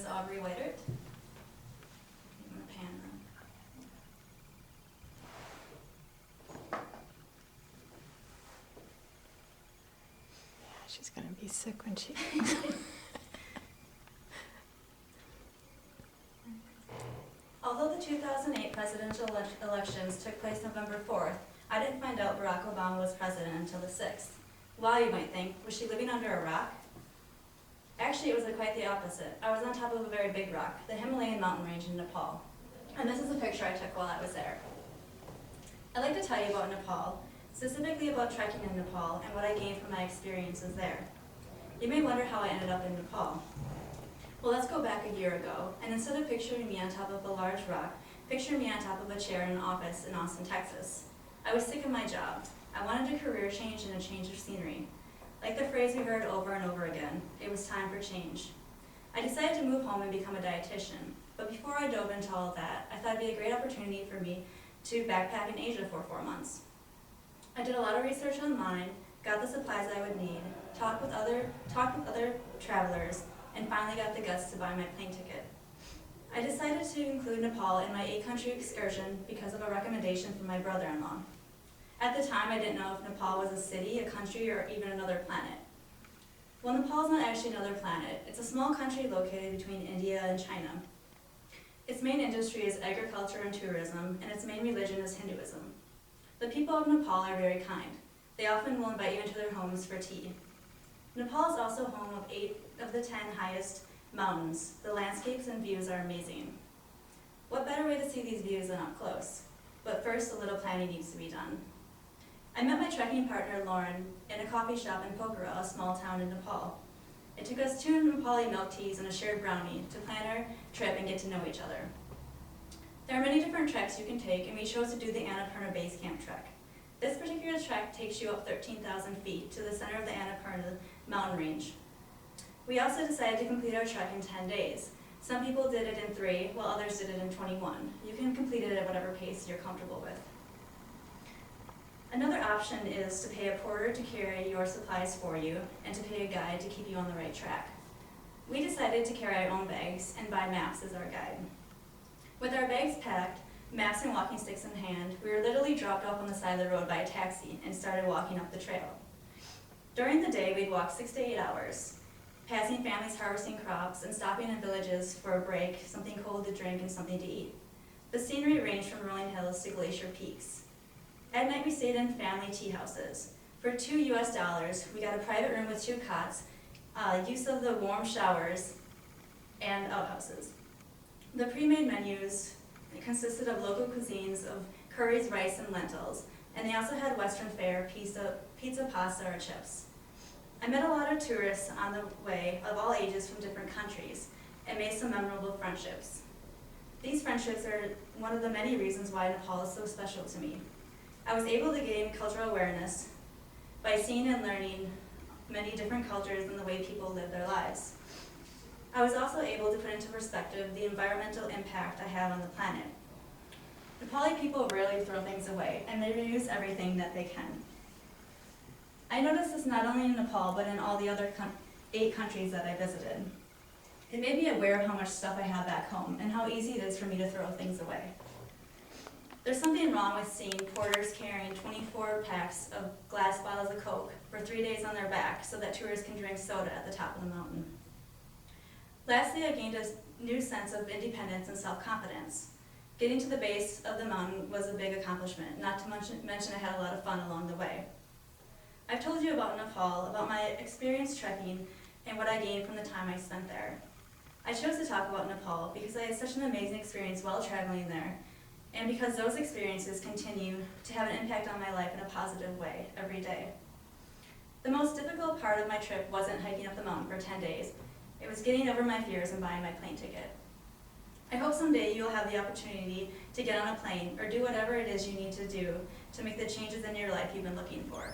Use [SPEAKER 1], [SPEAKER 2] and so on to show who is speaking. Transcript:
[SPEAKER 1] is Aubrey Whitert. I'm going to pan them.
[SPEAKER 2] She's going to be sick when she...
[SPEAKER 1] Although the 2008 presidential elections took place November 4th, I didn't find out Barack Obama was president until the 6th. Why, you might think, was she living under a rock? Actually, it was quite the opposite. I was on top of a very big rock, the Himalayan mountain range in Nepal. And this is a picture I took while I was there. I'd like to tell you about Nepal, specifically about trekking in Nepal and what I gained from my experiences there. You may wonder how I ended up in Nepal. Well, let's go back a year ago, and instead of picturing me on top of a large rock, picture me on top of a chair in an office in Austin, Texas. I was sick of my job. I wanted a career change and a change of scenery. Like the phrase we heard over and over again, it was time for change. I decided to move home and become a dietitian, but before I dove into all of that, I thought it'd be a great opportunity for me to backpack in Asia for 4 months. I did a lot of research online, got the supplies I would need, talked with other travelers, and finally got the guts to buy my plane ticket. I decided to include Nepal in my 8-country excursion because of a recommendation from my brother-in-law. At the time, I didn't know if Nepal was a city, a country, or even another planet. Well, Nepal is not actually another planet. It's a small country located between India and China. Its main industry is agriculture and tourism, and its main religion is Hinduism. The people of Nepal are very kind. They often will invite you into their homes for tea. Nepal is also home of 8 of the 10 highest mountains. The landscapes and views are amazing. What better way to see these views than up close? But first, a little planning needs to be done. I met my trekking partner, Lauren, in a coffee shop in Pokhara, a small town in Nepal. It took us 2 Nepali milk teas and a shared brownie to plan our trip and get to know each other. There are many different treks you can take, and we chose to do the Annapurna Base Camp trek. This particular trek takes you up 13,000 feet to the center of the Annapurna mountain range. We also decided to complete our trek in 10 days. Some people did it in 3, while others did it in 21. You can complete it at whatever pace you're comfortable with. Another option is to pay a porter to carry your supplies for you and to pay a guide to keep you on the right track. We decided to carry our own bags and buy maps as our guide. With our bags packed, maps and walking sticks in hand, we were literally dropped off on the side of the road by a taxi and started walking up the trail. During the day, we'd walk 6 to 8 hours, passing families harvesting crops and stopping in villages for a break, something cold to drink, and something to eat. The scenery ranged from rolling hills to glacier peaks. At night, we stayed in family tea houses. For $2 US, we got a private room with 2 cots, use of the warm showers, and outhouses. The pre-made menus consisted of local cuisines of curries, rice, and lentils, and they also had Western fare, pizza, pasta, or chips. I met a lot of tourists on the way of all ages from different countries and made some memorable friendships. These friendships are one of the many reasons why Nepal is so special to me. I was able to gain cultural awareness by seeing and learning many different cultures and the way people live their lives. I was also able to put into perspective the environmental impact I have on the planet. Nepali people rarely throw things away, and they reuse everything that they can. I noticed this not only in Nepal, but in all the other 8 countries that I visited. It made me aware of how much stuff I have back home and how easy it is for me to throw things away. There's something wrong with seeing porters carrying 24 packs of glass bottles of Coke for 3 days on their back so that tourists can drink soda at the top of the mountain. Lastly, I gained a new sense of independence and self-confidence. Getting to the base of the mountain was a big accomplishment, not to mention I had a lot of fun along the way. I've told you about Nepal, about my experience trekking, and what I gained from the time I spent there. I chose to talk about Nepal because I had such an amazing experience while traveling there, and because those experiences continue to have an impact on my life in a positive way every day. The most difficult part of my trip wasn't hiking up the mountain for 10 days. It was getting over my fears and buying my plane ticket. I hope someday you'll have the opportunity to get on a plane or do whatever it is you need to do to make the changes in your life you've been looking for.